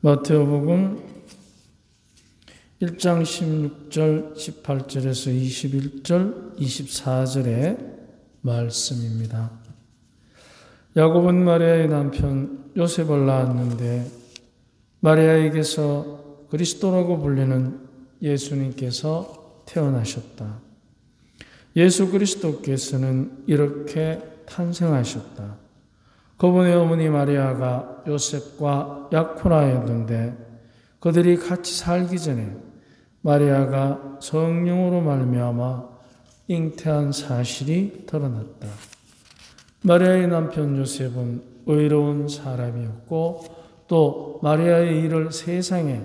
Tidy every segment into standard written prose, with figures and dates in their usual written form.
마태복음 1장 16절, 18절에서 21절, 24절의 말씀입니다. 야곱은 마리아의 남편 요셉을 낳았는데 마리아에게서 그리스도라고 불리는 예수님께서 태어나셨다. 예수 그리스도께서는 이렇게 탄생하셨다. 그분의 어머니 마리아가 요셉과 약혼하였는데 그들이 같이 살기 전에 마리아가 성령으로 말미암아 잉태한 사실이 드러났다. 마리아의 남편 요셉은 의로운 사람이었고 또 마리아의 일을 세상에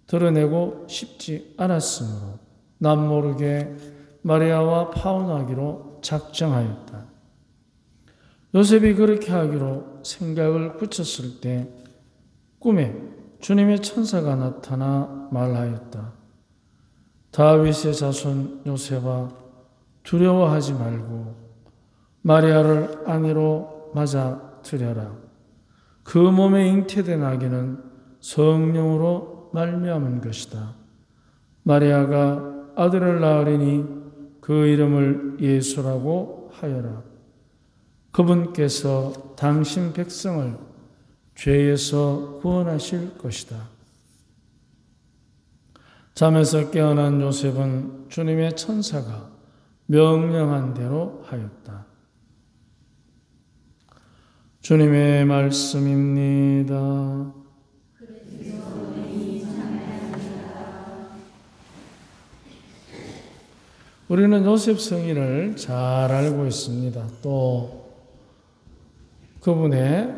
드러내고 싶지 않았으므로 남모르게 마리아와 파혼하기로 작정하였다. 요셉이 그렇게 하기로 생각을 굳혔을 때 꿈에 주님의 천사가 나타나 말하였다. 다윗의 자손 요셉아, 두려워하지 말고 마리아를 아내로 맞아들여라. 그 몸에 잉태된 아기는 성령으로 말미암은 것이다. 마리아가 아들을 낳으리니 그 이름을 예수라고 하여라. 그분께서 당신 백성을 죄에서 구원하실 것이다. 잠에서 깨어난 요셉은 주님의 천사가 명령한 대로 하였다. 주님의 말씀입니다. 우리는 요셉 성인을 잘 알고 있습니다. 또 그분의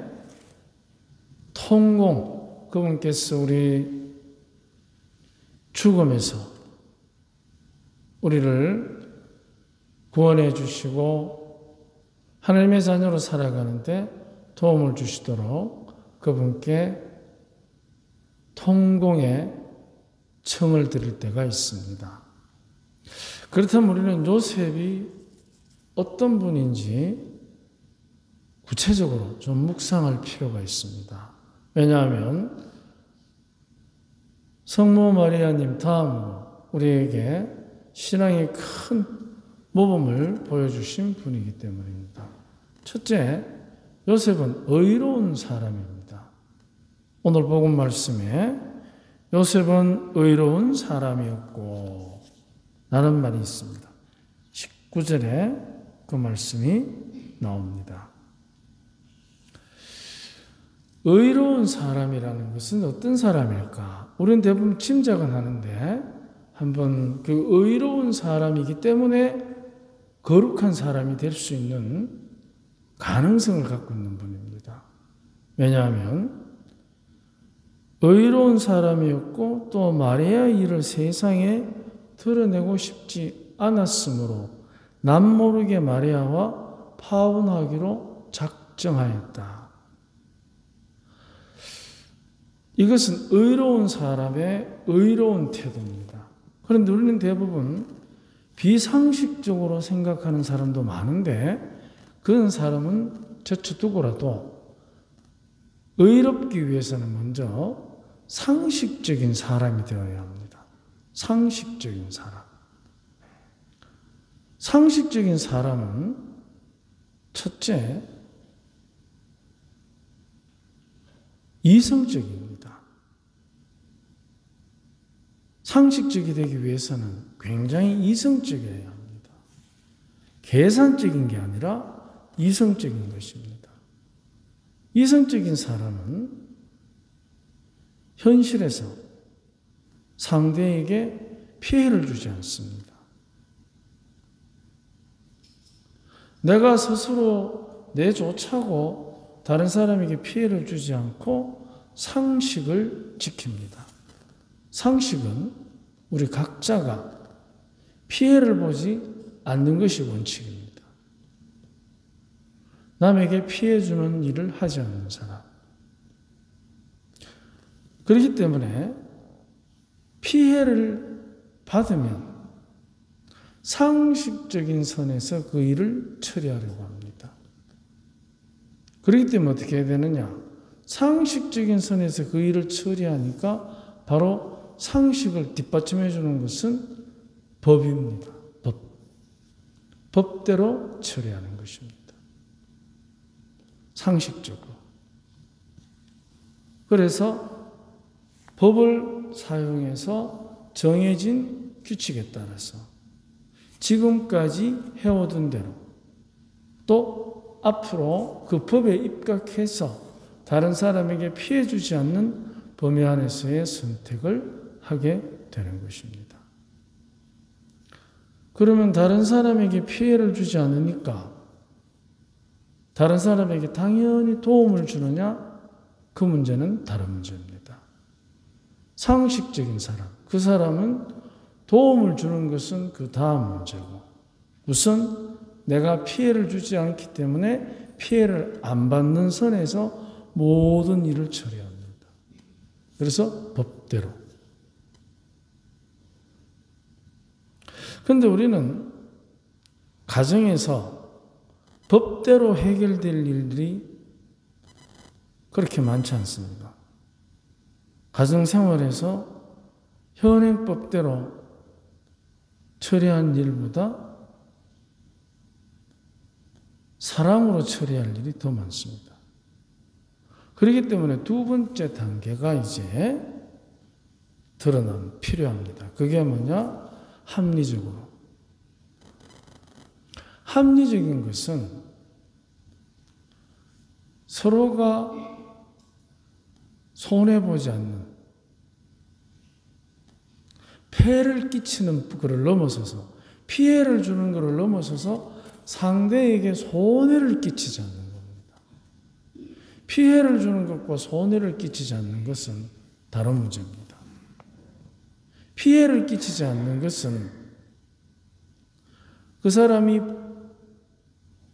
통공, 그분께서 우리 죽음에서 우리를 구원해 주시고 하나님의 자녀로 살아가는데 도움을 주시도록 그분께 통공의 청을 드릴 때가 있습니다. 그렇다면 우리는 요셉이 어떤 분인지 구체적으로 좀 묵상할 필요가 있습니다. 왜냐하면 성모 마리아님 다음으로 우리에게 신앙의 큰 모범을 보여주신 분이기 때문입니다. 첫째, 요셉은 의로운 사람입니다. 오늘 복음 말씀에 요셉은 의로운 사람이었고 라는 말이 있습니다. 19절에 그 말씀이 나옵니다. 의로운 사람이라는 것은 어떤 사람일까? 우리는 대부분 짐작은 하는데 한번 그 의로운 사람이기 때문에 거룩한 사람이 될 수 있는 가능성을 갖고 있는 분입니다. 왜냐하면 의로운 사람이었고 또 마리아의 일을 세상에 드러내고 싶지 않았으므로 남모르게 마리아와 파혼하기로 작정하였다. 이것은 의로운 사람의 의로운 태도입니다. 그런데 우리는 대부분 비상식적으로 생각하는 사람도 많은데 그런 사람은 제쳐두고라도 의롭기 위해서는 먼저 상식적인 사람이 되어야 합니다. 상식적인 사람. 상식적인 사람은 첫째, 이성적입니다. 상식적이 되기 위해서는 굉장히 이성적이어야 합니다. 계산적인 게 아니라 이성적인 것입니다. 이성적인 사람은 현실에서 상대에게 피해를 주지 않습니다. 내가 스스로 내조차고 다른 사람에게 피해를 주지 않고 상식을 지킵니다. 상식은 우리 각자가 피해를 보지 않는 것이 원칙입니다. 남에게 피해 주는 일을 하지 않는 사람. 그렇기 때문에 피해를 받으면 상식적인 선에서 그 일을 처리하려고 합니다. 그렇기 때문에 어떻게 해야 되느냐? 상식적인 선에서 그 일을 처리하니까 바로 상식을 뒷받침해 주는 것은 법입니다. 법대로 처리하는 것입니다. 상식적으로. 그래서 법을 사용해서 정해진 규칙에 따라서 지금까지 해오던 대로 또 앞으로 그 법에 입각해서 다른 사람에게 피해 주지 않는 범위 안에서의 선택을 하게 되는 것입니다. 그러면 다른 사람에게 피해를 주지 않으니까 다른 사람에게 당연히 도움을 주느냐? 그 문제는 다른 문제입니다. 상식적인 사람, 그 사람은 도움을 주는 것은 그 다음 문제고 우선 내가 피해를 주지 않기 때문에 피해를 안 받는 선에서 모든 일을 처리합니다. 그래서 법대로. 그런데 우리는 가정에서 법대로 해결될 일들이 그렇게 많지 않습니다. 가정생활에서 현행법대로 처리한 일보다 사랑으로 처리할 일이 더 많습니다. 그렇기 때문에 두 번째 단계가 이제 필요합니다. 그게 뭐냐? 합리적으로. 합리적인 것은 서로가 손해보지 않는 폐를 끼치는 것을 넘어서서 피해를 주는 것을 넘어서서 상대에게 손해를 끼치지 않는 겁니다. 피해를 주는 것과 손해를 끼치지 않는 것은 다른 문제입니다. 피해를 끼치지 않는 것은 그 사람이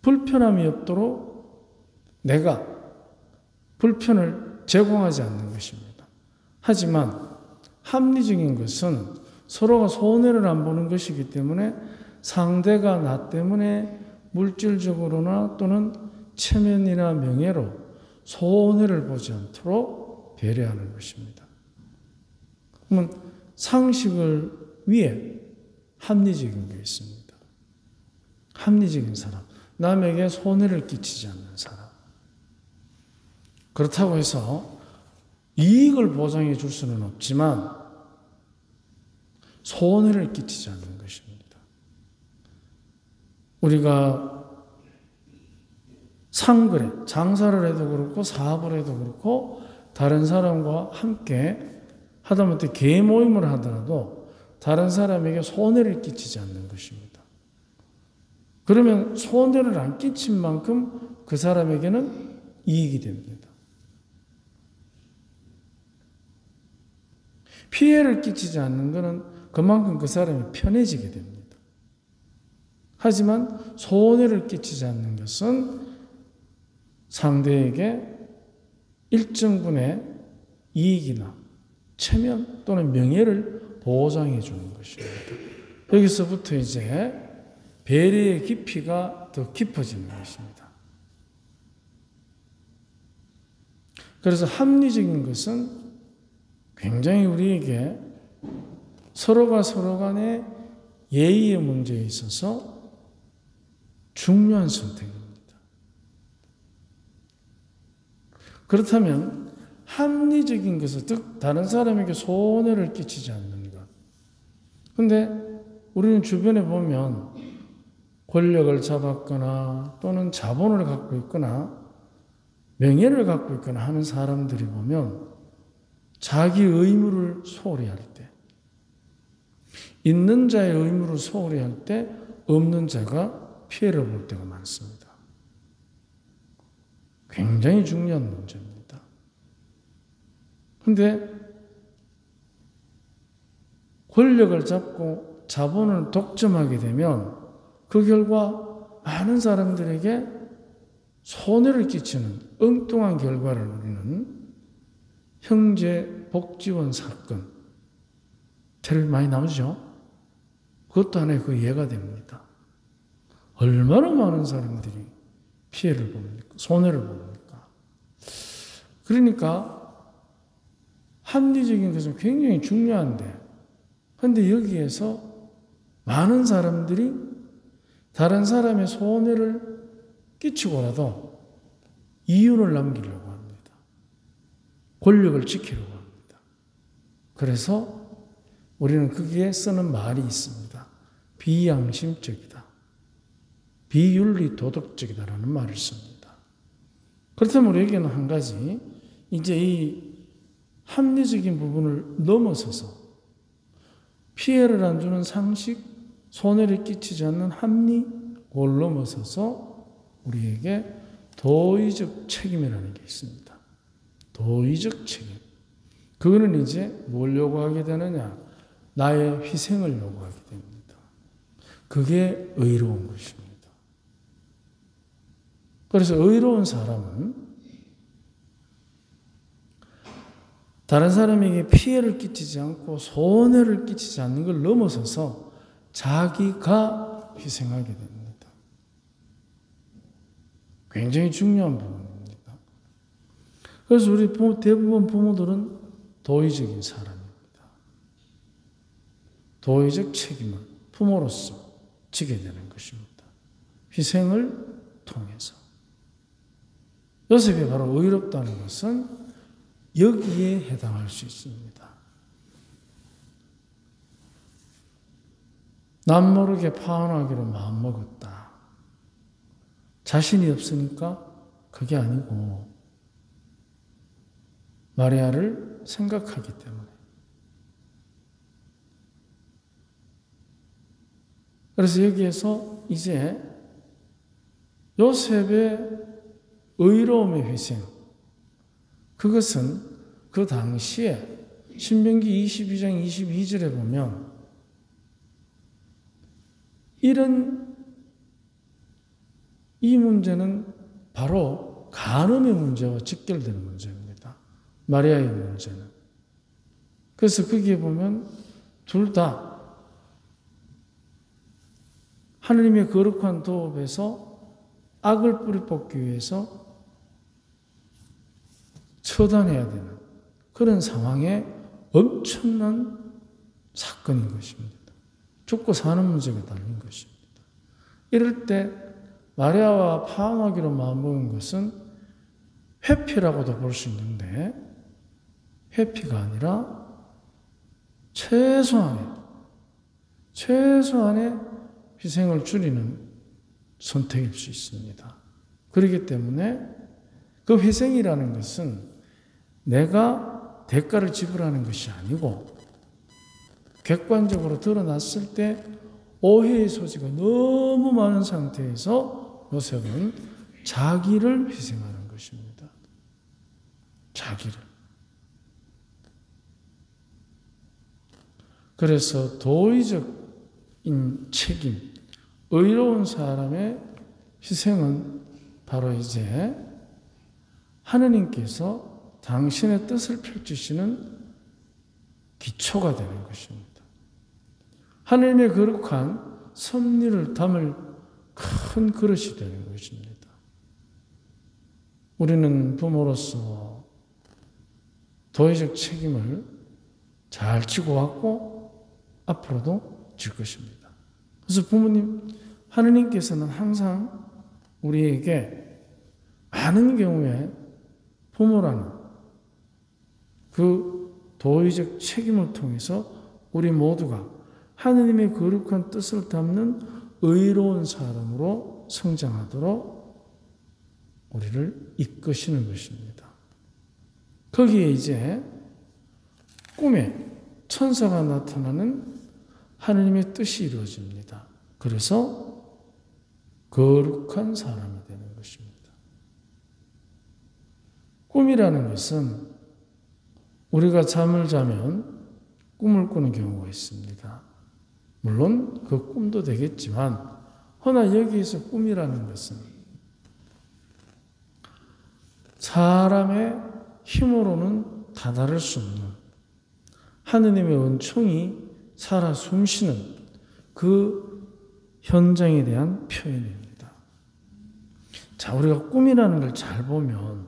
불편함이 없도록 내가 불편을 제공하지 않는 것입니다. 하지만 합리적인 것은 서로가 손해를 안 보는 것이기 때문에 상대가 나 때문에 물질적으로나 또는 체면이나 명예로 손해를 보지 않도록 배려하는 것입니다. 그러면 상식을 위해 합리적인 게 있습니다. 합리적인 사람, 남에게 손해를 끼치지 않는 사람. 그렇다고 해서 이익을 보장해 줄 수는 없지만 손해를 끼치지 않는 것입니다. 우리가 상거래, 장사를 해도 그렇고 사업을 해도 그렇고 다른 사람과 함께 하다못해 개 모임을 하더라도 다른 사람에게 손해를 끼치지 않는 것입니다. 그러면 손해를 안 끼친 만큼 그 사람에게는 이익이 됩니다. 피해를 끼치지 않는 것은 그만큼 그 사람이 편해지게 됩니다. 하지만 손해를 끼치지 않는 것은 상대에게 일정분의 이익이나 체면 또는 명예를 보장해 주는 것입니다. 여기서부터 이제 배려의 깊이가 더 깊어지는 것입니다. 그래서 합리적인 것은 굉장히 우리에게 서로가 서로 간의 예의의 문제에 있어서 중요한 선택입니다. 그렇다면 합리적인 것은 즉 다른 사람에게 손해를 끼치지 않는 것. 그런데 우리는 주변에 보면 권력을 잡았거나 또는 자본을 갖고 있거나 명예를 갖고 있거나 하는 사람들이 보면 자기 의무를 소홀히 할 때, 있는 자의 의무를 소홀히 할 때 없는 자가 피해를 볼 때가 많습니다. 굉장히 중요한 문제입니다. 그런데 권력을 잡고 자본을 독점하게 되면 그 결과 많은 사람들에게 손해를 끼치는 엉뚱한 결과를 우리는 형제 복지원 사건 들 많이 나오죠. 그것도 하나의 그 예가 됩니다. 얼마나 많은 사람들이 피해를 봅니까? 손해를 봅니까? 그러니까 합리적인 것은 굉장히 중요한데, 그런데 여기에서 많은 사람들이 다른 사람의 손해를 끼치고라도 이윤을 남기려고 합니다. 권력을 지키려고 합니다. 그래서 우리는 거기에 쓰는 말이 있습니다. 비양심적이다. 비윤리 도덕적이다라는 말을 씁니다. 그렇다면 우리에게는 한 가지, 이제 이 합리적인 부분을 넘어서서 피해를 안 주는 상식, 손해를 끼치지 않는 합리, 그걸 넘어서서 우리에게 도의적 책임이라는 게 있습니다. 도의적 책임. 그거는 이제 뭘 요구하게 되느냐? 나의 희생을 요구하게 됩니다. 그게 의로운 것입니다. 그래서 의로운 사람은 다른 사람에게 피해를 끼치지 않고 손해를 끼치지 않는 걸 넘어서서 자기가 희생하게 됩니다. 굉장히 중요한 부분입니다. 그래서 우리 대부분 부모들은 도의적인 사람입니다. 도의적 책임을 부모로서 지게 되는 것입니다. 희생을 통해서. 요셉이 바로 의롭다는 것은 여기에 해당할 수 있습니다. 남모르게 파혼하기로 마음먹었다. 자신이 없으니까 그게 아니고 마리아를 생각하기 때문에. 그래서 여기에서 이제 요셉의 의로움의 희생, 그것은 그 당시에 신명기 22장 22절에 보면 이 문제는 바로 간음의 문제와 직결되는 문제입니다. 마리아의 문제는. 그래서 거기에 보면 둘 다 하느님의 거룩한 도업에서 악을 뿌리 뽑기 위해서 처단해야 되는 그런 상황에 엄청난 사건인 것입니다. 죽고 사는 문제가 달린 것입니다. 이럴 때 마리아와 파혼하기로 마음먹은 것은 회피라고도 볼 수 있는데 회피가 아니라 최소한의 희생을 줄이는 선택일 수 있습니다. 그렇기 때문에 그 희생이라는 것은 내가 대가를 지불하는 것이 아니고 객관적으로 드러났을 때 오해의 소지가 너무 많은 상태에서 요셉은 자기를 희생하는 것입니다. 자기를. 그래서 도의적인 책임, 의로운 사람의 희생은 바로 이제 하느님께서 당신의 뜻을 펼치시는 기초가 되는 것입니다. 하느님의 거룩한 섭리를 담을 큰 그릇이 되는 것입니다. 우리는 부모로서 도의적 책임을 잘 지고 왔고 앞으로도 질 것입니다. 그래서 부모님, 하느님께서는 항상 우리에게 많은 경우에 부모라는 그 도의적 책임을 통해서 우리 모두가 하느님의 거룩한 뜻을 담는 의로운 사람으로 성장하도록 우리를 이끄시는 것입니다. 거기에 이제 꿈에 천사가 나타나는 하느님의 뜻이 이루어집니다. 그래서 거룩한 사람이 되는 것입니다. 꿈이라는 것은 우리가 잠을 자면 꿈을 꾸는 경우가 있습니다. 물론 그 꿈도 되겠지만 허나 여기에서 꿈이라는 것은 사람의 힘으로는 다다를 수 없는 하느님의 은총이 살아 숨쉬는 그 현장에 대한 표현입니다. 자, 우리가 꿈이라는 걸 잘 보면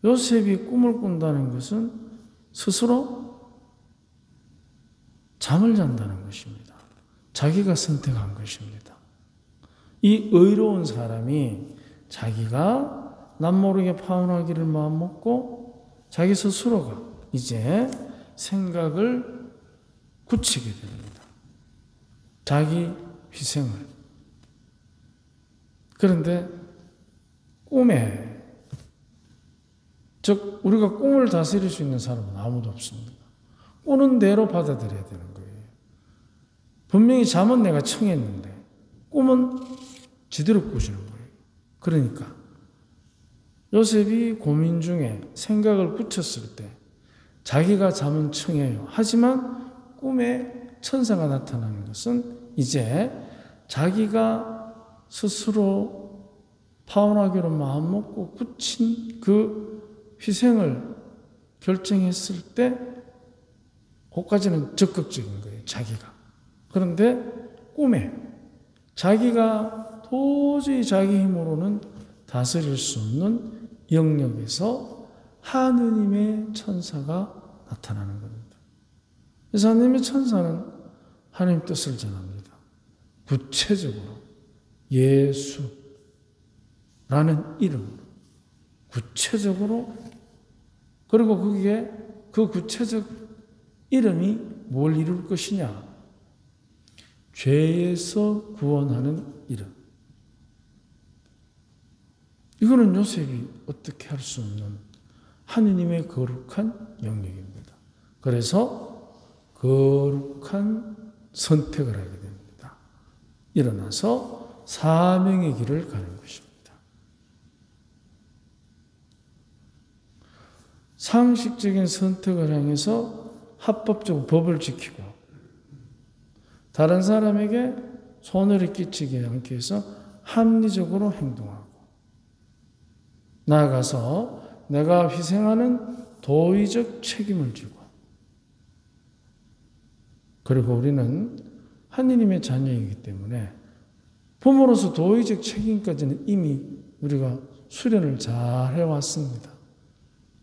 요셉이 꿈을 꾼다는 것은 스스로 잠을 잔다는 것입니다. 자기가 선택한 것입니다. 이 의로운 사람이 자기가 남모르게 파혼하기를 마음먹고 자기 스스로가 이제 생각을 굳히게 됩니다. 자기 희생을. 그런데 꿈에, 즉 우리가 꿈을 다스릴 수 있는 사람은 아무도 없습니다. 꾸는 대로 받아들여야 되는 거예요. 분명히 잠은 내가 청했는데 꿈은 지대로 꾸시는 거예요. 그러니까 요셉이 고민 중에 생각을 굳혔을 때 자기가 잠은 청해요. 하지만 꿈에 천사가 나타나는 것은 이제 자기가 스스로 파혼하기로 마음먹고 굳힌 그 희생을 결정했을 때 그것까지는 적극적인 거예요. 자기가. 그런데 꿈에 자기가 도저히 자기 힘으로는 다스릴 수 없는 영역에서 하느님의 천사가 나타나는 겁니다. 그래서 하느님의 천사는 하나님 뜻을 전합니다. 구체적으로 예수라는 이름으로 구체적으로, 그리고 거기에 그 구체적 이름이 뭘 이룰 것이냐? 죄에서 구원하는 이름. 이거는 요셉이 어떻게 할 수 없는 하느님의 거룩한 영역입니다. 그래서 거룩한 선택을 하게 됩니다. 일어나서 사명의 길을 가는 것입니다. 상식적인 선택을 향해서 합법적으로 법을 지키고 다른 사람에게 손해를 끼치지 않기 위해서 합리적으로 행동하고 나아가서 내가 희생하는 도의적 책임을 지고, 그리고 우리는 하느님의 자녀이기 때문에 부모로서 도의적 책임까지는 이미 우리가 수련을 잘 해왔습니다.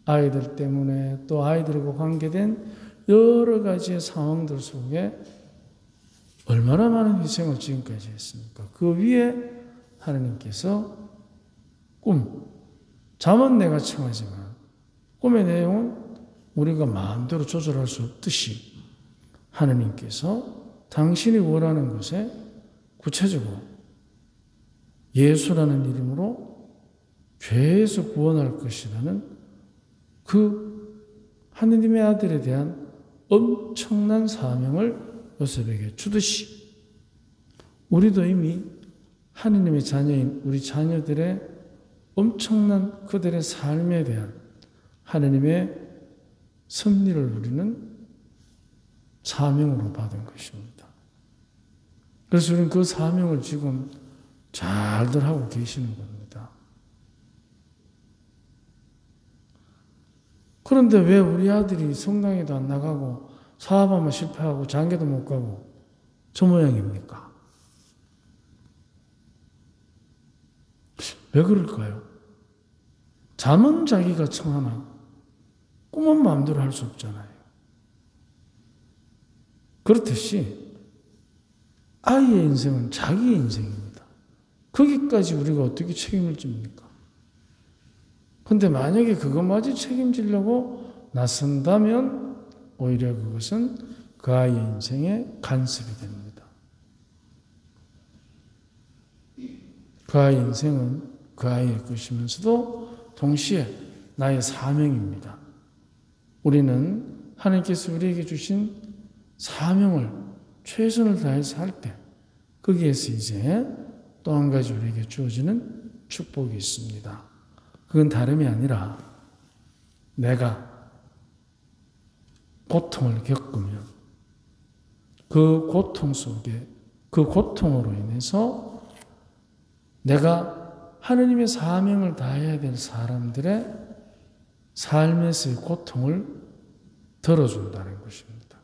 아이들 때문에 또 아이들과 관계된 여러 가지의 상황들 속에 얼마나 많은 희생을 지금까지 했습니까? 그 위에 하나님께서 잠은 내가 청하지만 꿈의 내용은 우리가 마음대로 조절할 수 없듯이 하나님께서 당신이 원하는 것에 구체적으로 예수라는 이름으로 죄에서 구원할 것이라는 그 하느님의 아들에 대한 엄청난 사명을 요셉에게 주듯이 우리도 이미 하느님의 자녀인 우리 자녀들의 엄청난 그들의 삶에 대한 하느님의 섭리를 우리는 사명으로 받은 것입니다. 그래서 우리는 그 사명을 지금 잘들 하고 계시는 겁니다. 그런데 왜 우리 아들이 성당에도 안 나가고 사업하면 실패하고 장계도 못 가고 저 모양입니까? 왜 그럴까요? 잠은 자기가 청하나 꿈은 마음대로 할 수 없잖아요. 그렇듯이 아이의 인생은 자기의 인생입니다. 거기까지 우리가 어떻게 책임을 집니까? 그런데 만약에 그것마저 책임지려고 나선다면 오히려 그것은 그 아이의 인생에 간섭이 됩니다. 그 아이의 인생은 그 아이의 것이면서도 동시에 나의 사명입니다. 우리는 하나님께서 우리에게 주신 사명을 최선을 다해서 할 때 거기에서 이제 또 한 가지 우리에게 주어지는 축복이 있습니다. 그건 다름이 아니라 내가 고통을 겪으면 그 고통 속에 그 고통으로 인해서 내가 하느님의 사명을 다해야 될 사람들의 삶에서의 고통을 덜어준다는 것입니다.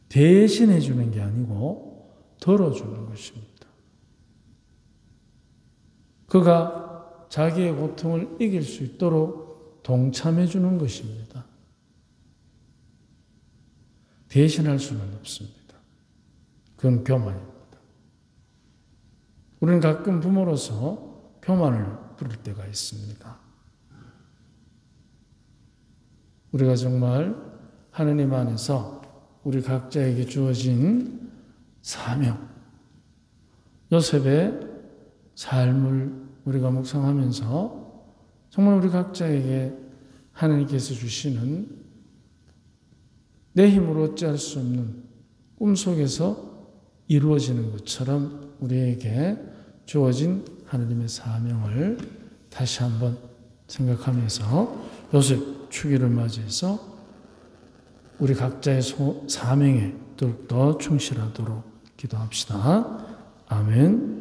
대신해 주는 게 아니고 덜어주는 것입니다. 그가 자기의 고통을 이길 수 있도록 동참해 주는 것입니다. 대신할 수는 없습니다. 그건 교만입니다. 우리는 가끔 부모로서 교만을 부릴 때가 있습니다. 우리가 정말 하느님 안에서 우리 각자에게 주어진 사명, 요셉의 삶을 우리가 묵상하면서 정말 우리 각자에게 하나님께서 주시는 내 힘으로 어찌할 수 없는 꿈속에서 이루어지는 것처럼 우리에게 주어진 하나님의 사명을 다시 한번 생각하면서 요셉 축일을 맞이해서 우리 각자의 사명에 더욱더 충실하도록 기도합시다. 아멘.